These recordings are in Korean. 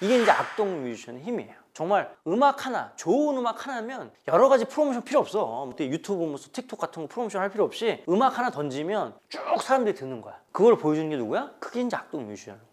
이게 이제 악동 뮤지션의 힘이에요. 정말 음악 하나, 좋은 음악 하나면 여러 가지 프로모션 필요 없어. 그때 유튜브, 무슨 틱톡 같은 거 프로모션 할 필요 없이 음악 하나 던지면 쭉 사람들이 듣는 거야. 그걸 보여주는 게 누구야? 그게 이제 악동 뮤지션인 거죠.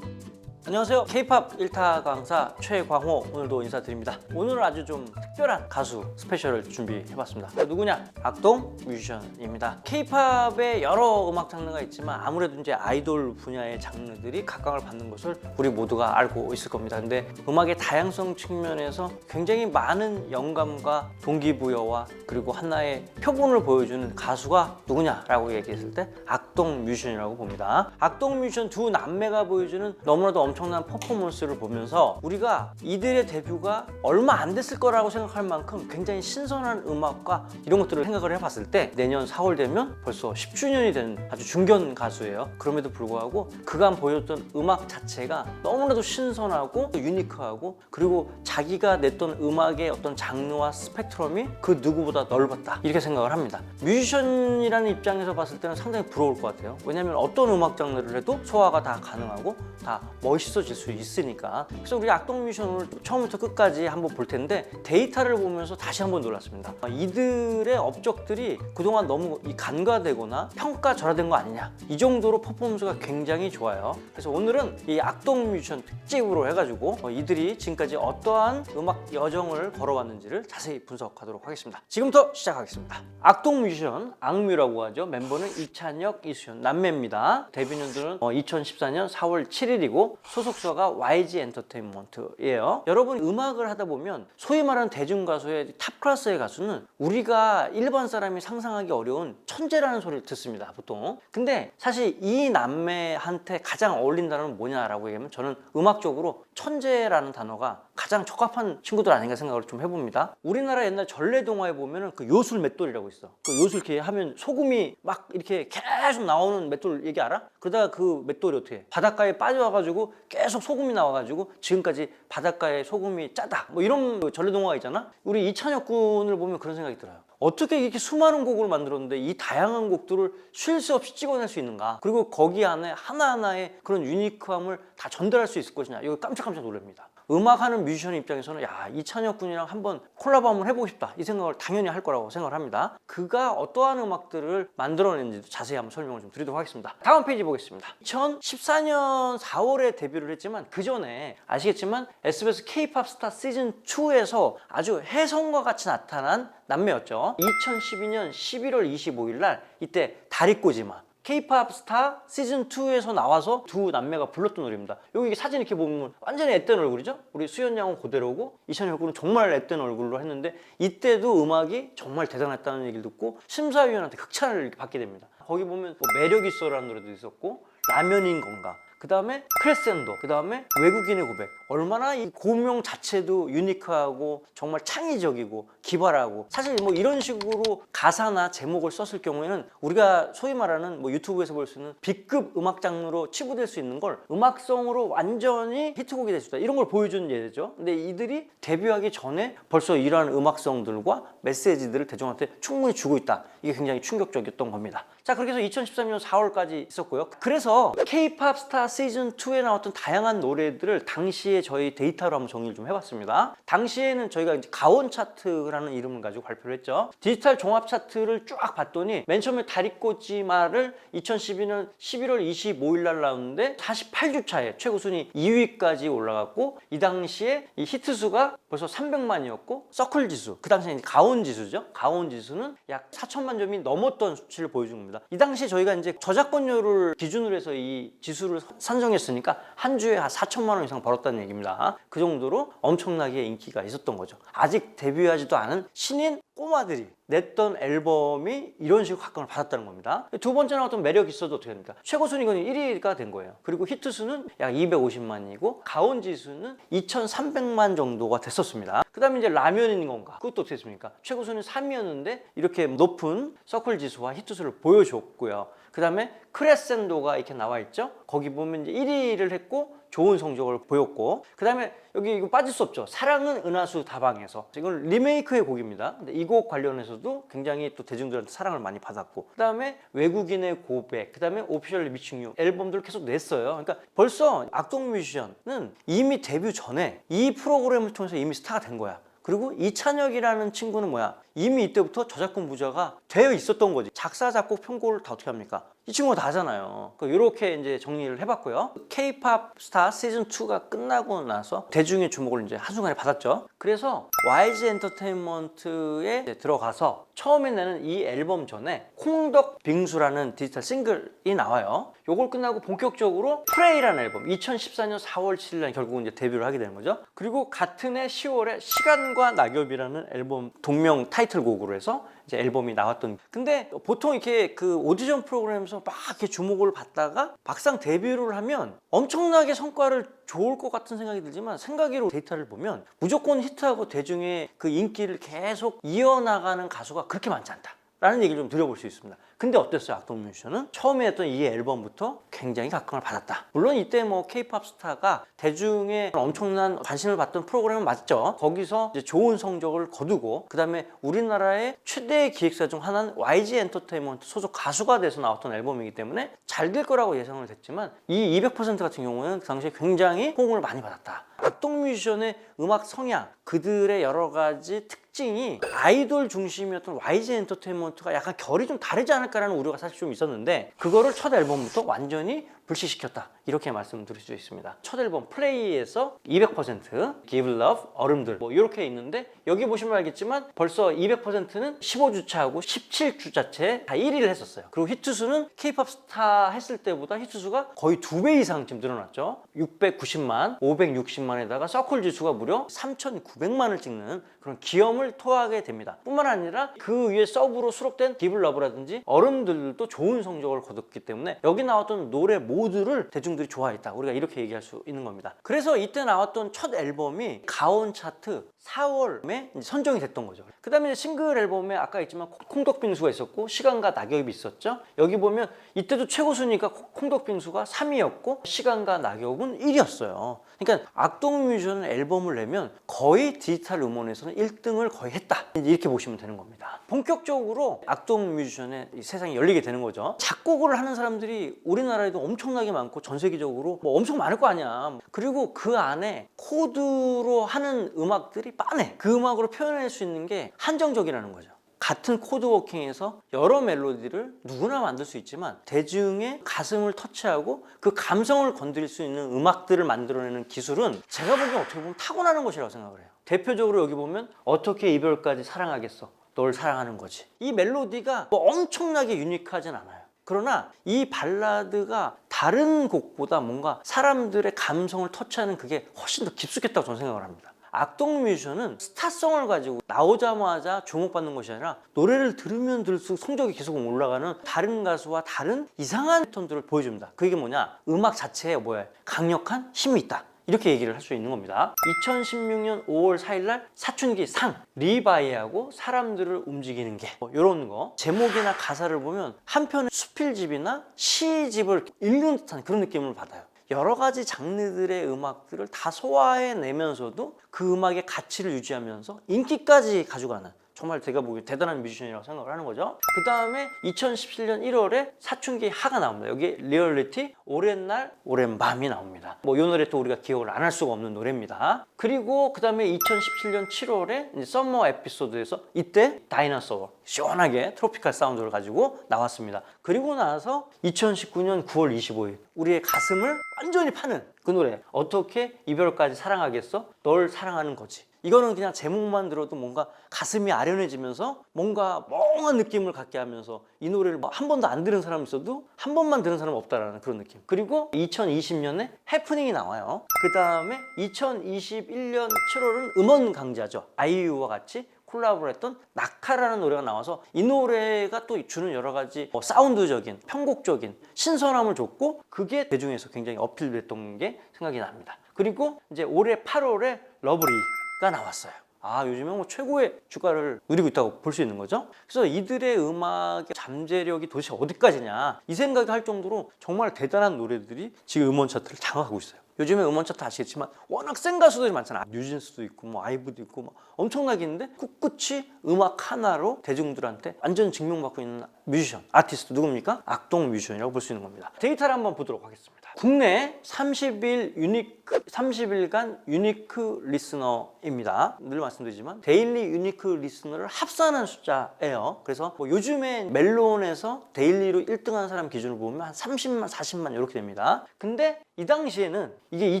안녕하세요. K-POP 1타 강사 최광호, 오늘도 인사드립니다. 오늘은 아주 좀 특별한 가수 스페셜을 준비해봤습니다. 누구냐? 악동 뮤지션입니다. K-POP에 여러 음악 장르가 있지만 아무래도 이제 아이돌 분야의 장르들이 각광을 받는 것을 우리 모두가 알고 있을 겁니다. 근데 음악의 다양성 측면에서 굉장히 많은 영감과 동기부여와 그리고 하나의 표본을 보여주는 가수가 누구냐라고 얘기했을 때 악동 뮤지션이라고 봅니다. 악동 뮤지션 두 남매가 보여주는 너무나도 엄청난 퍼포먼스를 보면서 우리가 이들의 데뷔가 얼마 안 됐을 거라고 생각할 만큼 굉장히 신선한 음악과 이런 것들을 생각을 해봤을 때 내년 4월 되면 벌써 10주년이 된 아주 중견 가수예요. 그럼에도 불구하고 그간 보여줬던 음악 자체가 너무나도 신선하고 유니크하고 그리고 자기가 냈던 음악의 어떤 장르와 스펙트럼이 그 누구보다 넓었다, 이렇게 생각을 합니다. 뮤지션이라는 입장에서 봤을 때는 상당히 부러울 것 같아요. 왜냐하면 어떤 음악 장르를 해도 소화가 다 가능하고 다 멋있어질 수 있으니까. 그래서 우리 악동 뮤지션을 처음부터 끝까지 한번 볼 텐데 데이터를 보면서 다시 한번 놀랐습니다. 이들의 업적들이 그동안 너무 간과되거나 평가절하된 거 아니냐, 이 정도로 퍼포먼스가 굉장히 좋아요. 그래서 오늘은 이 악동 뮤지션 특집으로 해가지고 이들이 지금까지 어떠한 음악 여정을 걸어왔는지를 자세히 분석하도록 하겠습니다. 지금부터 시작하겠습니다. 악동 뮤지션, 악뮤라고 하죠. 멤버는 이찬혁, 이수현, 남매입니다. 데뷔 년도는 2014년 4월 7일이고 소속사가 YG 엔터테인먼트예요. 여러분, 음악을 하다 보면 소위 말하는 대중가수의 탑 클래스의 가수는 우리가 일반 사람이 상상하기 어려운 천재라는 소리를 듣습니다, 보통. 근데 사실 이 남매한테 가장 어울린다는 뭐냐라고 얘기하면 저는 음악적으로 천재라는 단어가 가장 적합한 친구들 아닌가 생각을 좀 해봅니다. 우리나라 옛날 전래동화에 보면은 그 요술 맷돌이라고 있어. 그 요술 이렇게 하면 소금이 막 이렇게 계속 나오는 맷돌 얘기 알아? 그러다가 그 맷돌이 어떻게 해? 바닷가에 빠져와가지고 계속 소금이 나와가지고 지금까지 바닷가에 소금이 짜다, 뭐 이런 전래동화가 있잖아. 우리 이찬혁 군을 보면 그런 생각이 들어요. 어떻게 이렇게 수많은 곡을 만들었는데 이 다양한 곡들을 쉴 새 없이 찍어낼 수 있는가? 그리고 거기 안에 하나하나의 그런 유니크함을 다 전달할 수 있을 것이냐? 이거 깜짝깜짝 놀랍니다. 음악하는 뮤지션 입장에서는 야, 이찬혁 군이랑 한번 콜라보 한번 해보고 싶다, 이 생각을 당연히 할 거라고 생각을 합니다. 그가 어떠한 음악들을 만들어냈는지도 자세히 한번 설명을 좀 드리도록 하겠습니다. 다음 페이지 보겠습니다. 2014년 4월에 데뷔를 했지만 그 전에 아시겠지만 SBS K-POP 스타 시즌2에서 아주 혜성과 같이 나타난 남매였죠. 2012년 11월 25일 날 이때 다리꼬지마 K-POP 스타 시즌2에서 나와서 두 남매가 불렀던 노래입니다. 여기 사진 이렇게 보면 완전히 앳된 얼굴이죠? 우리 수현 양은 그대로고 이찬혁 군은 정말 앳된 얼굴로 했는데 이때도 음악이 정말 대단했다는 얘기를 듣고 심사위원한테 극찬을 이렇게 받게 됩니다. 거기 보면 뭐 매력 있어라는 노래도 있었고 라면인 건가, 그 다음에 크레센도, 그 다음에 외국인의 고백. 얼마나 이 고명 자체도 유니크하고 정말 창의적이고 기발하고, 사실 뭐 이런 식으로 가사나 제목을 썼을 경우에는 우리가 소위 말하는 뭐 유튜브에서 볼 수 있는 B급 음악 장르로 치부될 수 있는 걸 음악성으로 완전히 히트곡이 될 수 있다, 이런 걸 보여주는 예죠. 근데 이들이 데뷔하기 전에 벌써 이러한 음악성들과 메시지들을 대중한테 충분히 주고 있다, 이게 굉장히 충격적이었던 겁니다. 자, 그렇게 해서 2013년 4월까지 있었고요. 그래서 K-POP 스타 시즌2에 나왔던 다양한 노래들을 당시에 저희 데이터로 한번 정리를 좀 해봤습니다. 당시에는 저희가 이제 가온 차트라는 이름을 가지고 발표를 했죠. 디지털 종합 차트를 쫙 봤더니 맨 처음에 다리꼬지마를 2012년 11월 25일 날 나왔는데 48주 차에 최고 순위 2위까지 올라갔고, 이 당시에 이 히트 수가 벌써 300만이었고 서클 지수, 그 당시에 이제 가온 지수죠. 가온 지수는 약 4천만 점이 넘었던 수치를 보여준 겁니다. 이 당시에 저희가 이제 저작권료를 기준으로 해서 이 지수를 산정했으니까 한 주에 한 4천만 원 이상 벌었다는 얘기입니다. 그 정도로 엄청나게 인기가 있었던 거죠. 아직 데뷔하지도 않은 신인 꼬마들이 냈던 앨범이 이런 식으로 각광을 받았다는 겁니다. 두 번째 나왔던 매력 있어도 어떻게 됩니까? 최고 순위가 1위가 된 거예요. 그리고 히트 수는 약 250만이고 가온 지수는 2,300만 정도가 됐었습니다. 그 다음에 이제 라면인 건가? 그것도 어떻게 됐습니까? 최고 순위 3위였는데 이렇게 높은 서클 지수와 히트 수를 보여줬고요. 그 다음에 크레센도가 이렇게 나와 있죠. 거기 보면 이제 1위를 했고 좋은 성적을 보였고, 그 다음에 여기 이거 빠질 수 없죠. 사랑은 은하수 다방에서. 이건 리메이크의 곡입니다. 근데 이 곡 관련해서도 굉장히 또 대중들한테 사랑을 많이 받았고, 그 다음에 외국인의 고백, 그 다음에 오피셜 미칭 유 앨범들을 계속 냈어요. 그러니까 벌써 악동 뮤지션은 이미 데뷔 전에 이 프로그램을 통해서 이미 스타가 된 거야. 그리고 이찬혁이라는 친구는 뭐야? 이미 이때부터 저작권 부자가 되어 있었던 거지. 작사, 작곡, 편곡을 다 어떻게 합니까? 이 친구가 다 하잖아요. 이렇게 이제 정리를 해봤고요. K-pop 스타 시즌 2가 끝나고 나서 대중의 주목을 이제 한순간에 받았죠. 그래서 YG 엔터테인먼트에 들어가서 처음에 내는 이 앨범 전에 콩덕 빙수라는 디지털 싱글이 나와요. 요걸 끝나고 본격적으로 프레이라는 앨범 2014년 4월 7일 결국은 이제 데뷔를 하게 되는 거죠. 그리고 같은 해 10월에 시간과 낙엽이라는 앨범 동명 타이틀곡으로 해서 이제 앨범이 나왔던. 근데 보통 이렇게 그 오디션 프로그램에서 막 이렇게 주목을 받다가 막상 데뷔를 하면 엄청나게 성과를 좋을 것 같은 생각이 들지만 생각으로 데이터를 보면 무조건 히트하고 대중의 그 인기를 계속 이어나가는 가수가 그렇게 많지 않다 라는 얘기를 좀 드려볼 수 있습니다. 근데 어땠어요? 악동 뮤지션은 처음에 했던 이 앨범부터 굉장히 각광을 받았다. 물론 이때 뭐 K-pop 스타가 대중의 엄청난 관심을 받던 프로그램은 맞죠. 거기서 이제 좋은 성적을 거두고, 그 다음에 우리나라의 최대 기획사 중 하나는 YG 엔터테인먼트 소속 가수가 돼서 나왔던 앨범이기 때문에 잘 될 거라고 예상을 했지만 이 200% 같은 경우는 그 당시에 굉장히 호응을 많이 받았다. 악동 뮤지션의 음악 성향, 그들의 여러 가지 특징이 아이돌 중심이었던 YG 엔터테인먼트가 약간 결이 좀 다르지 않을까라는 우려가 사실 좀 있었는데, 그거를 첫 앨범부터 완전히 불식시켰다, 이렇게 말씀드릴 수 있습니다. 첫 앨범 플레이에서 200%, Give Love, 얼음들 뭐 이렇게 있는데, 여기 보시면 알겠지만 벌써 200%는 15주차하고 17주차째 다 1위를 했었어요. 그리고 히트수는 K-pop 스타 했을 때보다 히트수가 거의 2배 이상 지금 늘어났죠. 690만, 560만에다가 서클 지수가 무려 3,900만을 찍는 그런 기염을 토하게 됩니다. 뿐만 아니라 그 위에 서브로 수록된 Give Love라든지 얼음들도 좋은 성적을 거뒀기 때문에 여기 나왔던 노래 모두를 대중들이 좋아했다, 우리가 이렇게 얘기할 수 있는 겁니다. 그래서 이때 나왔던 첫 앨범이 가온 차트 4월에 선정이 됐던 거죠. 그 다음에 싱글 앨범에 아까 했지만 콩덕빙수가 있었고 시간과 낙엽이 있었죠. 여기 보면 이때도 최고 순위가 콩덕빙수가 3위였고 시간과 낙엽은 1위였어요. 그러니까 악동 뮤지션은 앨범을 내면 거의 디지털 음원에서는 1등을 거의 했다, 이렇게 보시면 되는 겁니다. 본격적으로 악동 뮤지션의 세상이 열리게 되는 거죠. 작곡을 하는 사람들이 우리나라에도 엄청나게 많고 전 세계적으로 뭐 엄청 많을 거 아니야. 그리고 그 안에 코드로 하는 음악들이 빤해. 그 음악으로 표현할 수 있는 게 한정적이라는 거죠. 같은 코드워킹에서 여러 멜로디를 누구나 만들 수 있지만 대중의 가슴을 터치하고 그 감성을 건드릴 수 있는 음악들을 만들어내는 기술은 제가 보기엔 어떻게 보면 타고나는 것이라고 생각을 해요. 대표적으로 여기 보면 어떻게 이별까지 사랑하겠어, 널 사랑하는 거지. 이 멜로디가 뭐 엄청나게 유니크하진 않아요. 그러나 이 발라드가 다른 곡보다 뭔가 사람들의 감성을 터치하는 그게 훨씬 더 깊숙했다고 저는 생각을 합니다. 악동 뮤지션은 스타성을 가지고 나오자마자 주목받는 것이 아니라 노래를 들으면 들을수록 성적이 계속 올라가는 다른 가수와 다른 이상한 패턴들을 보여줍니다. 그게 뭐냐? 음악 자체에 뭐야? 강력한 힘이 있다, 이렇게 얘기를 할 수 있는 겁니다. 2016년 5월 4일날 사춘기 상 리바이하고 사람들을 움직이는 게 이런 거, 제목이나 가사를 보면 한편의 수필집이나 시집을 읽는 듯한 그런 느낌을 받아요. 여러 가지 장르들의 음악들을 다 소화해내면서도 그 음악의 가치를 유지하면서 인기까지 가져가는, 정말 제가 보기에 대단한 뮤지션이라고 생각을 하는 거죠. 그 다음에 2017년 1월에 사춘기 하가 나옵니다. 여기 리얼리티, 오랜 날 오랜 밤이 나옵니다. 뭐 이 노래 또 우리가 기억을 안 할 수가 없는 노래입니다. 그리고 그 다음에 2017년 7월에 이제 썸머 에피소드에서 이때 다이너소어 시원하게 트로피칼 사운드를 가지고 나왔습니다. 그리고 나서 2019년 9월 25일 우리의 가슴을 완전히 파는 그 노래, 어떻게 이별까지 사랑하겠어, 널 사랑하는 거지. 이거는 그냥 제목만 들어도 뭔가 가슴이 아련해지면서 뭔가 멍한 느낌을 갖게 하면서, 이 노래를 뭐 한 번도 안 들은 사람 있어도 한 번만 들은 사람 없다라는 그런 느낌. 그리고 2020년에 해프닝이 나와요. 그 다음에 2021년 7월은 음원 강자죠. 아이유와 같이 콜라보를 했던 낙하라는 노래가 나와서 이 노래가 또 주는 여러 가지 사운드적인, 편곡적인 신선함을 줬고, 그게 대중에서 굉장히 어필됐던 게 생각이 납니다. 그리고 이제 올해 8월에 러브리가 나왔어요. 요즘에 뭐 최고의 주가를 누리고 있다고 볼 수 있는 거죠. 그래서 이들의 음악의 잠재력이 도대체 어디까지냐 이 생각이 할 정도로 정말 대단한 노래들이 지금 음원 차트를 장악하고 있어요. 요즘에 음원 차트 아시겠지만 워낙 센 가수들이 많잖아. 뉴진스도 있고 뭐 아이브도 있고 뭐 엄청나게 있는데 꿋꿋이 음악 하나로 대중들한테 완전 증명받고 있는 뮤지션, 아티스트 누굽니까? 악동 뮤지션이라고 볼 수 있는 겁니다. 데이터를 한번 보도록 하겠습니다. 국내 30일간 유니크 리스너입니다. 늘 말씀드리지만 데일리 유니크 리스너를 합산한 숫자예요. 그래서 뭐 요즘에 멜론에서 데일리로 1등한 사람 기준으로 보면 한 30만, 40만 이렇게 됩니다. 근데 이 당시에는 이게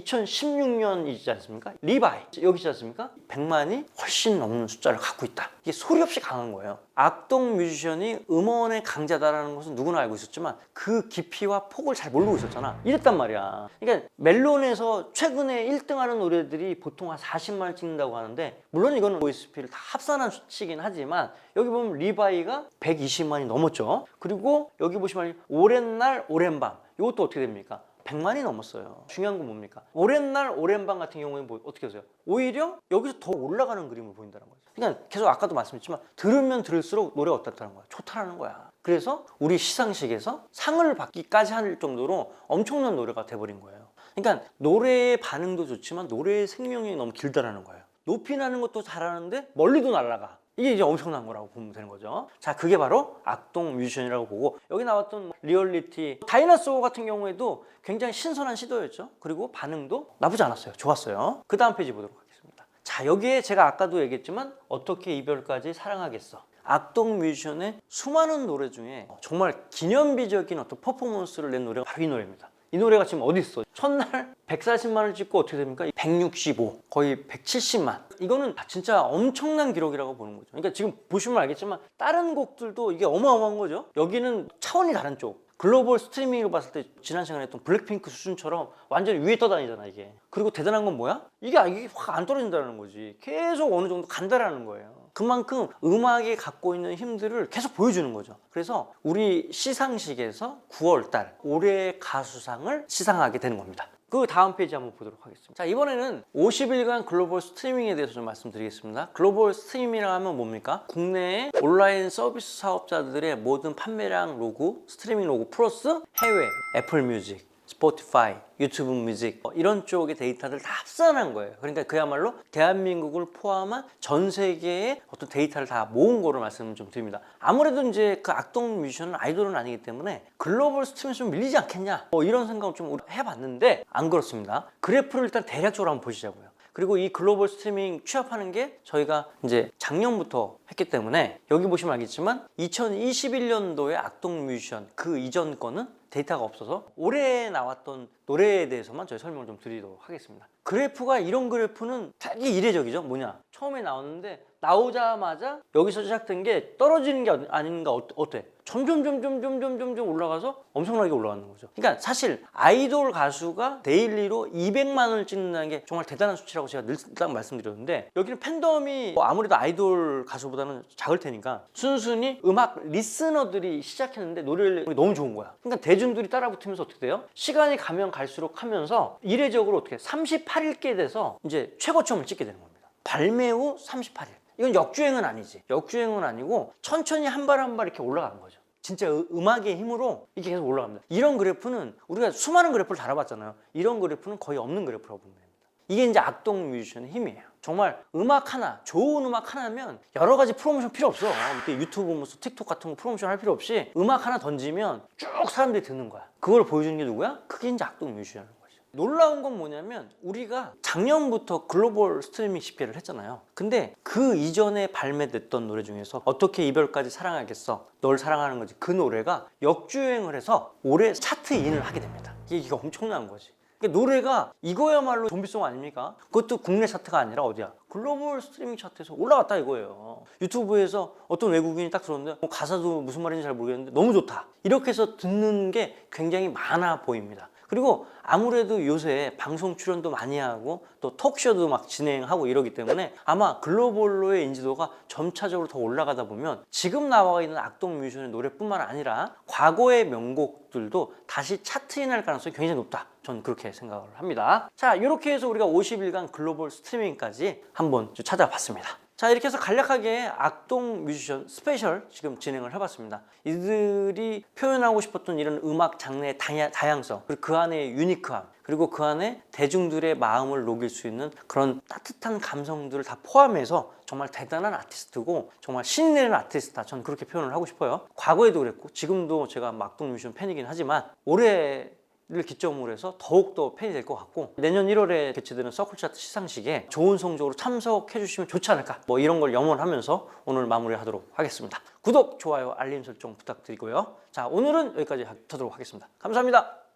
2016년이지 않습니까? 리바이 여기지 않습니까? 100만이 훨씬 넘는 숫자를 갖고 있다. 이게 소리 없이 강한 거예요. 악동 뮤지션이 음원의 강자다라는 것은 누구나 알고 있었지만 그 깊이와 폭을 잘 모르고 있었잖아. 이랬단 말이야. 그러니까 멜론에서 최근에 1등하는 노래들이 보통 한 40만을 찍는다고 하는데 물론 이거는 OSP를 다 합산한 수치긴 하지만 여기 보면 리바이가 120만이 넘었죠. 그리고 여기 보시면 오랜 날 오랜 밤 이것도 어떻게 됩니까? 100만이 넘었어요. 중요한 건 뭡니까? 오랜 날 오랜 밤 같은 경우에는 뭐 어떻게 하세요? 오히려 여기서 더 올라가는 그림을 보인다는 거죠. 그러니까 계속 아까도 말씀했지만 들으면 들을수록 노래가 어떻다는 거야? 좋다라는 거야. 그래서 우리 시상식에서 상을 받기까지 할 정도로 엄청난 노래가 돼버린 거예요. 그러니까 노래의 반응도 좋지만 노래의 생명력이 너무 길다라는 거예요. 높이 나는 것도 잘하는데 멀리도 날아가. 이게 이제 엄청난 거라고 보면 되는 거죠. 자, 그게 바로 악동 뮤지션이라고 보고 여기 나왔던 리얼리티 다이너소어 같은 경우에도 굉장히 신선한 시도였죠. 그리고 반응도 나쁘지 않았어요. 좋았어요. 그 다음 페이지 보도록 하겠습니다. 자, 여기에 제가 아까도 얘기했지만 어떻게 이별까지 사랑하겠어. 악동 뮤지션의 수많은 노래 중에 정말 기념비적인 어떤 퍼포먼스를 낸 노래가 바로 이 노래입니다. 이 노래가 지금 어디 있어? 첫날 140만을 찍고 어떻게 됩니까? 165, 거의 170만. 이거는 진짜 엄청난 기록이라고 보는 거죠. 그러니까 지금 보시면 알겠지만 다른 곡들도 이게 어마어마한 거죠. 여기는 차원이 다른 쪽. 글로벌 스트리밍으로 봤을 때 지난 시간에 했던 블랙핑크 수준처럼 완전히 위에 떠다니잖아 이게. 그리고 대단한 건 뭐야? 이게 확 안 떨어진다는 거지. 계속 어느 정도 간다라는 거예요. 그만큼 음악이 갖고 있는 힘들을 계속 보여주는 거죠. 그래서 우리 시상식에서 9월달 올해의 가수상을 시상하게 되는 겁니다. 그 다음 페이지 한번 보도록 하겠습니다. 자, 이번에는 50일간 글로벌 스트리밍에 대해서 좀 말씀드리겠습니다. 글로벌 스트리밍이라 하면 뭡니까? 국내의 온라인 서비스 사업자들의 모든 판매량 로그, 스트리밍 로그 플러스 해외, 애플 뮤직, 스포티파이, 유튜브 뮤직 이런 쪽의 데이터를 다 합산한 거예요. 그러니까 그야말로 대한민국을 포함한 전 세계의 어떤 데이터를 다 모은 거를 말씀을 좀 드립니다. 아무래도 이제 그 악동 뮤지션은 아이돌은 아니기 때문에 글로벌 스트리밍이 좀 밀리지 않겠냐 이런 생각을 좀 해봤는데 안 그렇습니다. 그래프를 일단 대략적으로 한번 보시자고요. 그리고 이 글로벌 스트리밍 취합하는 게 저희가 이제 작년부터 했기 때문에 여기 보시면 알겠지만 2021년도에 악동 뮤지션 그 이전 거는 데이터가 없어서 올해 나왔던 노래에 대해서만 저희 설명을 좀 드리도록 하겠습니다. 그래프가 이런 그래프는 되게 이례적이죠. 뭐냐? 처음에 나왔는데 나오자마자 여기서 시작된 게 떨어지는 게 아닌가 어때? 점점 올라가서 엄청나게 올라가는 거죠. 그러니까 사실 아이돌 가수가 데일리로 200만을 찍는다는 게 정말 대단한 수치라고 제가 늘 말씀드렸는데 여기는 팬덤이 아무래도 아이돌 가수보다는 작을 테니까 순순히 음악 리스너들이 시작했는데 노래를 너무 좋은 거야. 그러니까 대중들이 따라붙으면서 어떻게 돼요? 시간이 가면 갈수록 하면서 이례적으로 어떻게 38일께 돼서 이제 최고점을 찍게 되는 겁니다. 발매 후 38일. 이건 역주행은 아니지. 역주행은 아니고 천천히 한 발 한 발 이렇게 올라가는 거죠. 진짜 음악의 힘으로 이게 계속 올라갑니다. 이런 그래프는 우리가 수많은 그래프를 달아봤잖아요. 이런 그래프는 거의 없는 그래프라고 보면 됩니다. 이게 이제 악동 뮤지션의 힘이에요. 정말 음악 하나, 좋은 음악 하나면 여러 가지 프로모션 필요 없어. 유튜브, 무슨 틱톡 같은 거 프로모션 할 필요 없이 음악 하나 던지면 쭉 사람들이 듣는 거야. 그걸 보여주는 게 누구야? 그게 이제 악동 뮤지션인 거죠. 놀라운 건 뭐냐면 우리가 작년부터 글로벌 스트리밍 집계를 했잖아요. 근데 그 이전에 발매됐던 노래 중에서 어떻게 이별까지 사랑하겠어, 널 사랑하는 거지, 그 노래가 역주행을 해서 올해 차트 인을 하게 됩니다. 이게 엄청난 거지. 그러니까 노래가 이거야말로 좀비송 아닙니까? 그것도 국내 차트가 아니라 어디야? 글로벌 스트리밍 차트에서 올라갔다 이거예요. 유튜브에서 어떤 외국인이 딱 들었는데 가사도 무슨 말인지 잘 모르겠는데 너무 좋다. 이렇게 해서 듣는 게 굉장히 많아 보입니다. 그리고 아무래도 요새 방송 출연도 많이 하고 또 톡쇼도 막 진행하고 이러기 때문에 아마 글로벌로의 인지도가 점차적으로 더 올라가다 보면 지금 나와 있는 악동 뮤지션의 노래뿐만 아니라 과거의 명곡들도 다시 차트인할 가능성이 굉장히 높다. 저는 그렇게 생각을 합니다. 자, 이렇게 해서 우리가 50일간 글로벌 스트리밍까지 한번 찾아봤습니다. 자, 이렇게 해서 간략하게 악동 뮤지션 스페셜 지금 진행을 해봤습니다. 이들이 표현하고 싶었던 이런 음악 장르의 다양성, 그리고 그 안의 유니크함, 그리고 그 안에 대중들의 마음을 녹일 수 있는 그런 따뜻한 감성들을 다 포함해서 정말 대단한 아티스트고 정말 신이 내는 아티스트다. 저는 그렇게 표현을 하고 싶어요. 과거에도 그랬고 지금도 제가 악동 뮤지션 팬이긴 하지만 올해 를 기점으로 해서 더욱더 팬이 될 것 같고 내년 1월에 개최되는 서클차트 시상식에 좋은 성적으로 참석해 주시면 좋지 않을까 뭐 이런 걸 염원하면서 오늘 마무리하도록 하겠습니다. 구독, 좋아요, 알림 설정 부탁드리고요. 자, 오늘은 여기까지 하도록 하겠습니다. 감사합니다.